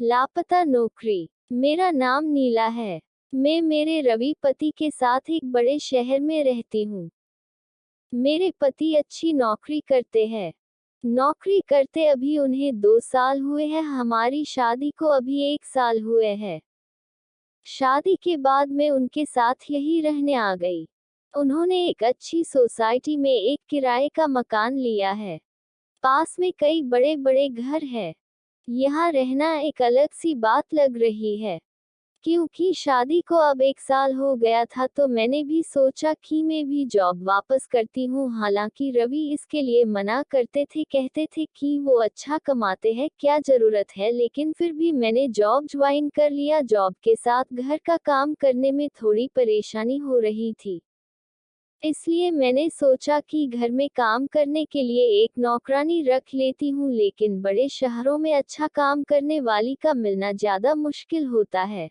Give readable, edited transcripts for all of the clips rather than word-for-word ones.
लापता नौकरी। मेरा नाम नीला है। मैं मेरे रवि पति के साथ एक बड़े शहर में रहती हूँ। मेरे पति अच्छी नौकरी करते हैं। नौकरी करते अभी उन्हें 2 साल हुए हैं, हमारी शादी को अभी 1 साल हुए हैं। शादी के बाद मैं उनके साथ यही रहने आ गई। उन्होंने एक अच्छी सोसाइटी में एक किराए का मकान लिया है। पास में कई बड़े बड़े घर हैं। यहाँ रहना एक अलग सी बात लग रही है। क्योंकि शादी को अब 1 साल हो गया था तो मैंने भी सोचा कि मैं भी जॉब वापस करती हूँ। हालांकि रवि इसके लिए मना करते थे, कहते थे कि वो अच्छा कमाते हैं, क्या जरूरत है, लेकिन फिर भी मैंने जॉब ज्वाइन कर लिया। जॉब के साथ घर का काम करने में थोड़ी परेशानी हो रही थी, इसलिए मैंने सोचा कि घर में काम करने के लिए एक नौकरानी रख लेती हूँ। लेकिन बड़े शहरों में अच्छा काम करने वाली का मिलना ज्यादा मुश्किल होता है।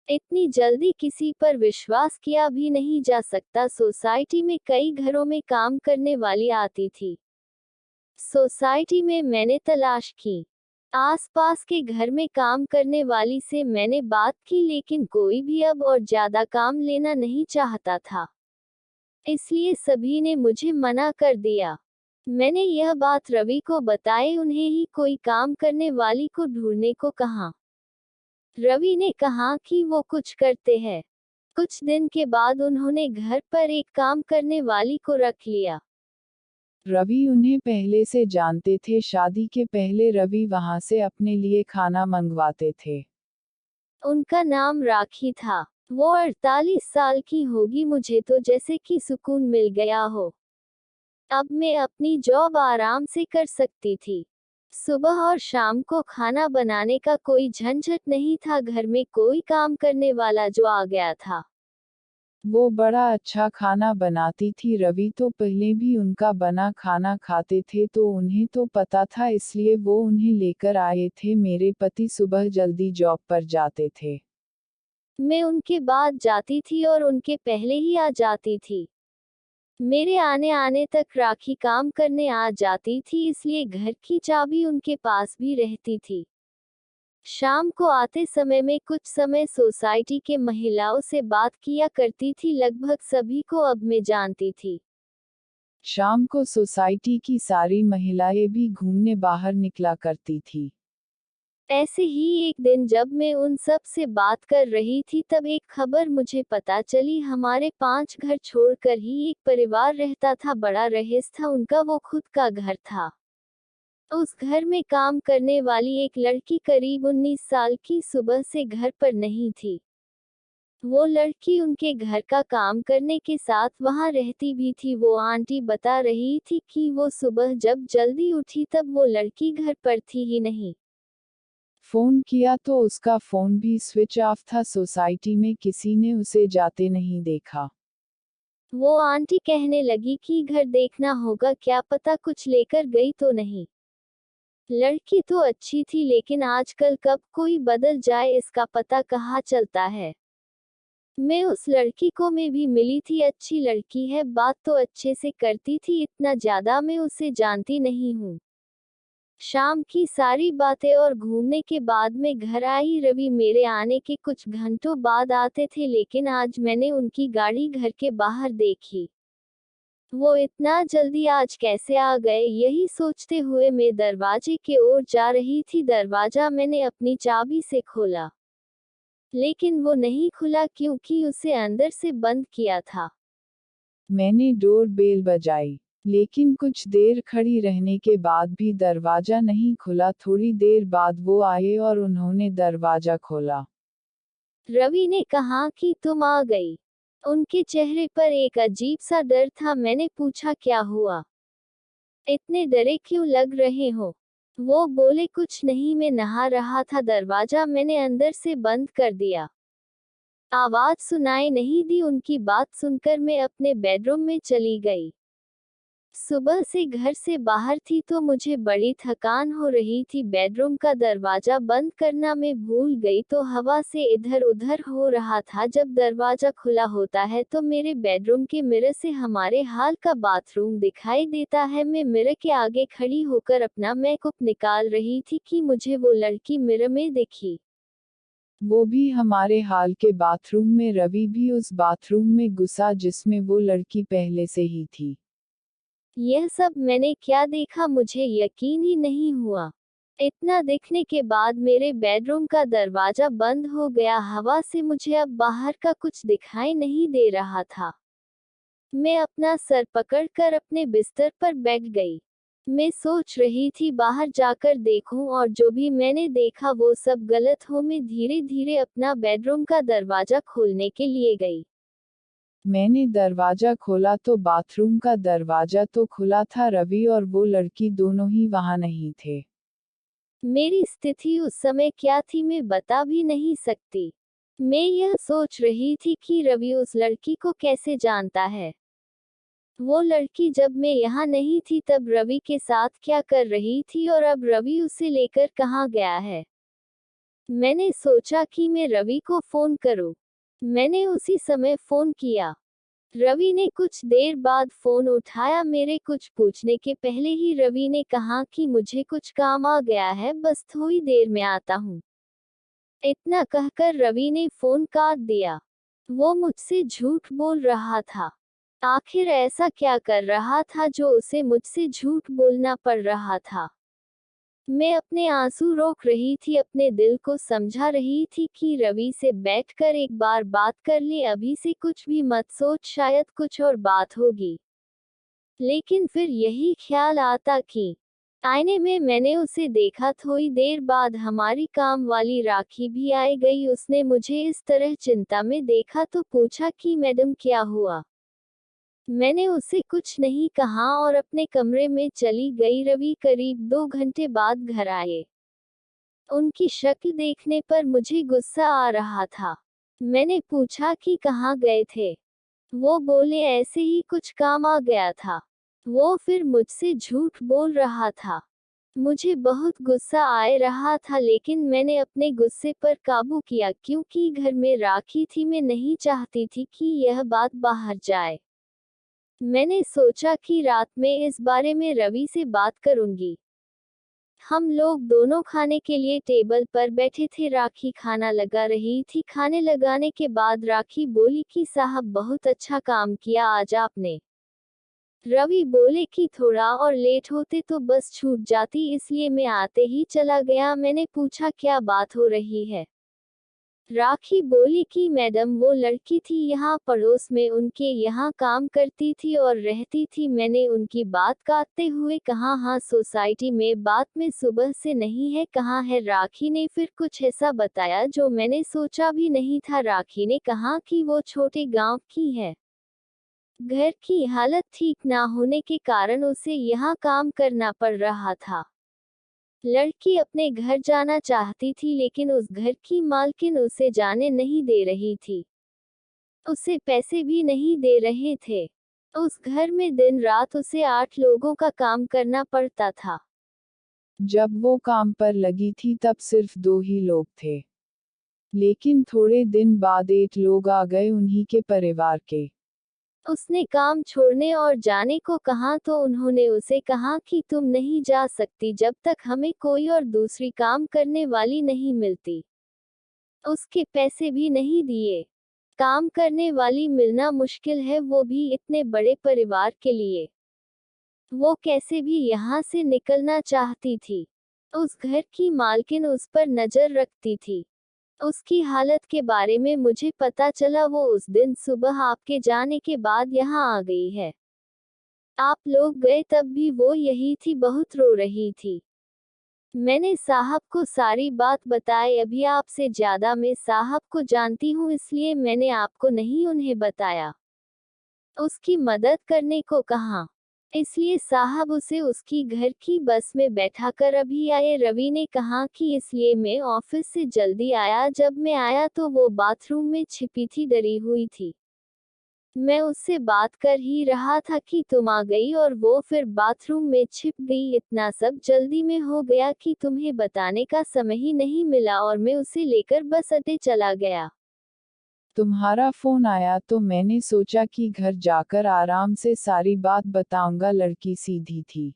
इतनी जल्दी किसी पर विश्वास किया भी नहीं जा सकता। सोसाइटी में कई घरों में काम करने वाली आती थी। सोसाइटी में मैंने तलाश की। आसपास के घर में काम करने वाली से मैंने बात की, लेकिन कोई भी अब और ज्यादा काम लेना नहीं चाहता था। इसलिए सभी ने मुझे मना कर दिया। मैंने यह बात रवि को बताई, उन्हें ही कोई काम करने वाली को ढूंढने को कहा। रवि ने कहा कि वो कुछ करते हैं। कुछ दिन के बाद उन्होंने घर पर एक काम करने वाली को रख लिया। रवि उन्हें पहले से जानते थे। शादी के पहले रवि वहां से अपने लिए खाना मंगवाते थे। उनका नाम राखी था। वो 48 साल की होगी। मुझे तो जैसे कि सुकून मिल गया हो। अब मैं अपनी जॉब आराम से कर सकती थी। सुबह और शाम को खाना बनाने का कोई झंझट नहीं था। घर में कोई काम करने वाला जो आ गया था। वो बड़ा अच्छा खाना बनाती थी। रवि तो पहले भी उनका बना खाना खाते थे तो उन्हें तो पता था, इसलिए वो उन्हें लेकर आए थे। मेरे पति सुबह जल्दी जॉब पर जाते थे। मैं उनके बाद जाती थी और उनके पहले ही आ जाती थी। मेरे आने आने तक राखी काम करने आ जाती थी, इसलिए घर की चाबी उनके पास भी रहती थी। शाम को आते समय में कुछ समय सोसाइटी के महिलाओं से बात किया करती थी। लगभग सभी को अब मैं जानती थी। शाम को सोसाइटी की सारी महिलाएं भी घूमने बाहर निकला करती थी। ऐसे ही एक दिन जब मैं उन सब से बात कर रही थी, तब एक खबर मुझे पता चली। हमारे 5 घर छोड़कर ही एक परिवार रहता था। बड़ा रईस था उनका, वो खुद का घर था। उस घर में काम करने वाली एक लड़की करीब 19 साल की सुबह से घर पर नहीं थी। वो लड़की उनके घर का काम करने के साथ वहां रहती भी थी। वो आंटी बता रही थी कि वो सुबह जब जल्दी उठी तब वो लड़की घर पर थी ही नहीं। फोन किया तो उसका फोन भी स्विच ऑफ था। सोसाइटी में किसी ने उसे जाते नहीं देखा। वो आंटी कहने लगी कि घर देखना होगा, क्या पता कुछ लेकर गई तो नहीं। लड़की तो अच्छी थी, लेकिन आजकल कब कोई बदल जाए इसका पता कहाँ चलता है। मैं उस लड़की को मैं भी मिली थी। अच्छी लड़की है, बात तो अच्छे से करती थी। इतना ज्यादा मैं उसे जानती नहीं हूँ। शाम की सारी बातें और घूमने के बाद मैं घर आई। रवि मेरे आने के कुछ घंटों बाद आते थे, लेकिन आज मैंने उनकी गाड़ी घर के बाहर देखी। वो इतना जल्दी आज कैसे आ गए, यही सोचते हुए मैं दरवाजे की ओर जा रही थी। दरवाजा मैंने अपनी चाबी से खोला, लेकिन वो नहीं खुला क्योंकि उसे अंदर से बंद किया था। मैंने डोर बेल बजाई, लेकिन कुछ देर खड़ी रहने के बाद भी दरवाजा नहीं खुला। थोड़ी देर बाद वो आए और उन्होंने दरवाजा खोला। रवि ने कहा कि तुम आ गई। उनके चेहरे पर एक अजीब सा डर था। मैंने पूछा क्या हुआ, इतने डरे क्यों लग रहे हो। वो बोले कुछ नहीं, मैं नहा रहा था। दरवाजा मैंने अंदर से बंद कर दिया। आवाज सुनाई नहीं दी। उनकी बात सुनकर मैं अपने बेडरूम में चली गई। सुबह से घर से बाहर थी तो मुझे बड़ी थकान हो रही थी। बेडरूम का दरवाजा बंद करना मैं भूल गई तो हवा से इधर उधर हो रहा था। जब दरवाजा खुला होता है तो मेरे बेडरूम के मिरर से हमारे हाल का बाथरूम दिखाई देता है। मैं मिरर के आगे खड़ी होकर अपना मेकअप निकाल रही थी कि मुझे वो लड़की मिरर में दिखी। वो भी हमारे हाल के बाथरूम में। रवि भी उस बाथरूम में घुसा जिसमें वो लड़की पहले से ही थी। यह सब मैंने क्या देखा, मुझे यकीन ही नहीं हुआ। इतना देखने के बाद मेरे बेडरूम का दरवाजा बंद हो गया। हवा से मुझे अब बाहर का कुछ दिखाई नहीं दे रहा था। मैं अपना सर पकड़कर अपने बिस्तर पर बैठ गई। मैं सोच रही थी बाहर जाकर देखूं और जो भी मैंने देखा वो सब गलत हो। मैं धीरे धीरे अपना बेडरूम का दरवाजा खोलने के लिए गई। मैंने दरवाजा खोला तो बाथरूम का दरवाजा तो खुला था। रवि और वो लड़की दोनों ही वहां नहीं थे। मेरी स्थिति उस समय क्या थी मैं बता भी नहीं सकती। मैं यह सोच रही थी कि रवि उस लड़की को कैसे जानता है। वो लड़की जब मैं यहाँ नहीं थी तब रवि के साथ क्या कर रही थी और अब रवि उसे लेकर कहाँ गया है। मैंने सोचा कि मैं रवि को फोन करूं। मैंने उसी समय फोन किया। रवि ने कुछ देर बाद फोन उठाया। मेरे कुछ पूछने के पहले ही रवि ने कहा कि मुझे कुछ काम आ गया है, बस थोड़ी देर में आता हूँ। इतना कहकर रवि ने फोन काट दिया। वो मुझसे झूठ बोल रहा था। आखिर ऐसा क्या कर रहा था जो उसे मुझसे झूठ बोलना पड़ रहा था। मैं अपने आंसू रोक रही थी, अपने दिल को समझा रही थी कि रवि से बैठकर एक बार बात कर ले। अभी से कुछ भी मत सोच, शायद कुछ और बात होगी। लेकिन फिर यही ख्याल आता कि आईने में मैंने उसे देखा। थोड़ी देर बाद हमारी काम वाली राखी भी आई गई। उसने मुझे इस तरह चिंता में देखा तो पूछा कि मैडम क्या हुआ। मैंने उसे कुछ नहीं कहा और अपने कमरे में चली गई। रवि करीब 2 घंटे बाद घर आए। उनकी शक्ल देखने पर मुझे गुस्सा आ रहा था। मैंने पूछा कि कहाँ गए थे। वो बोले ऐसे ही कुछ काम आ गया था। वो फिर मुझसे झूठ बोल रहा था। मुझे बहुत गुस्सा आ रहा था लेकिन मैंने अपने गुस्से पर काबू किया क्योंकि घर में राखी थी। मैं नहीं चाहती थी कि यह बात बाहर जाए। मैंने सोचा कि रात में इस बारे में रवि से बात करूंगी। हम लोग दोनों खाने के लिए टेबल पर बैठे थे। राखी खाना लगा रही थी। खाने लगाने के बाद राखी बोली कि साहब बहुत अच्छा काम किया आज आपने। रवि बोले कि थोड़ा और लेट होते तो बस छूट जाती, इसलिए मैं आते ही चला गया। मैंने पूछा क्या बात हो रही है। राखी बोली कि मैडम वो लड़की थी यहाँ पड़ोस में, उनके यहाँ काम करती थी और रहती थी। मैंने उनकी बात काटते हुए कहा हाँ सोसाइटी में, बात में सुबह से नहीं है, कहाँ है। राखी ने फिर कुछ ऐसा बताया जो मैंने सोचा भी नहीं था। राखी ने कहा कि वो छोटे गांव की है। घर की हालत ठीक ना होने के कारण उसे यहाँ काम करना पड़ रहा था। लड़की अपने घर जाना चाहती थी लेकिन उस घर की मालकिन उसे जाने नहीं दे रही थी। उसे पैसे भी नहीं दे रहे थे। उस घर में दिन रात उसे 8 लोगों का काम करना पड़ता था। जब वो काम पर लगी थी तब सिर्फ 2 ही लोग थे। लेकिन थोड़े दिन बाद 8 लोग आ गए उन्हीं के परिवार के। उसने काम छोड़ने और जाने को कहा तो उन्होंने उसे कहा कि तुम नहीं जा सकती जब तक हमें कोई और दूसरी काम करने वाली नहीं मिलती। उसके पैसे भी नहीं दिए। काम करने वाली मिलना मुश्किल है, वो भी इतने बड़े परिवार के लिए। वो कैसे भी यहाँ से निकलना चाहती थी। उस घर की मालकिन उस पर नजर रखती थी। उसकी हालत के बारे में मुझे पता चला। वो उस दिन सुबह आपके जाने के बाद यहाँ आ गई है। आप लोग गए तब भी वो यही थी, बहुत रो रही थी। मैंने साहब को सारी बात बताई। अभी आपसे ज्यादा मैं साहब को जानती हूँ इसलिए मैंने आपको नहीं उन्हें बताया। उसकी मदद करने को कहा, इसलिए साहब उसे उसकी घर की बस में बैठाकर अभी आए। रवि ने कहा कि इसलिए मैं ऑफिस से जल्दी आया। जब मैं आया तो वो बाथरूम में छिपी थी, डरी हुई थी। मैं उससे बात कर ही रहा था कि तुम आ गई और वो फिर बाथरूम में छिप गई। इतना सब जल्दी में हो गया कि तुम्हें बताने का समय ही नहीं मिला और मैं उसे लेकर बस अड्डे चला गया। तुम्हारा फोन आया तो मैंने सोचा कि घर जाकर आराम से सारी बात बताऊंगा। लड़की सीधी थी।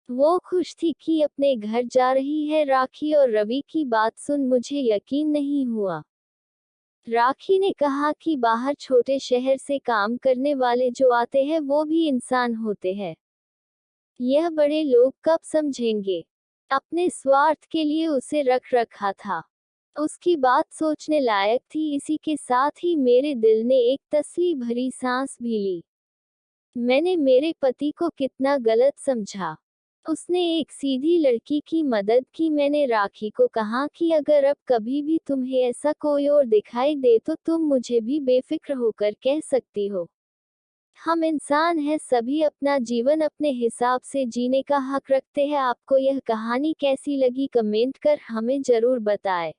वो खुश थी कि अपने घर जा रही है। राखी और रवि की बात सुन मुझे यकीन नहीं हुआ। राखी ने कहा कि बाहर छोटे शहर से काम करने वाले जो आते हैं वो भी इंसान होते हैं। यह बड़े लोग कब समझेंगे। अपने स्वार्थ के लिए उसे रख रखा था। उसकी बात सोचने लायक थी। इसी के साथ ही मेरे दिल ने एक तसल्ली भरी सांस भी ली। मैंने मेरे पति को कितना गलत समझा। उसने एक सीधी लड़की की मदद की। मैंने राखी को कहा कि अगर अब कभी भी तुम्हें ऐसा कोई और दिखाई दे तो तुम मुझे भी बेफिक्र होकर कह सकती हो। हम इंसान हैं, सभी अपना जीवन अपने हिसाब से जीने का हक रखते हैं। आपको यह कहानी कैसी लगी कमेंट कर हमें जरूर बताएं।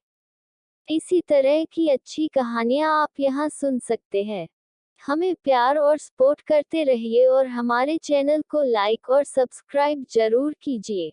इसी तरह की अच्छी कहानियां आप यहाँ सुन सकते हैं। हमें प्यार और सपोर्ट करते रहिए और हमारे चैनल को लाइक और सब्सक्राइब जरूर कीजिए।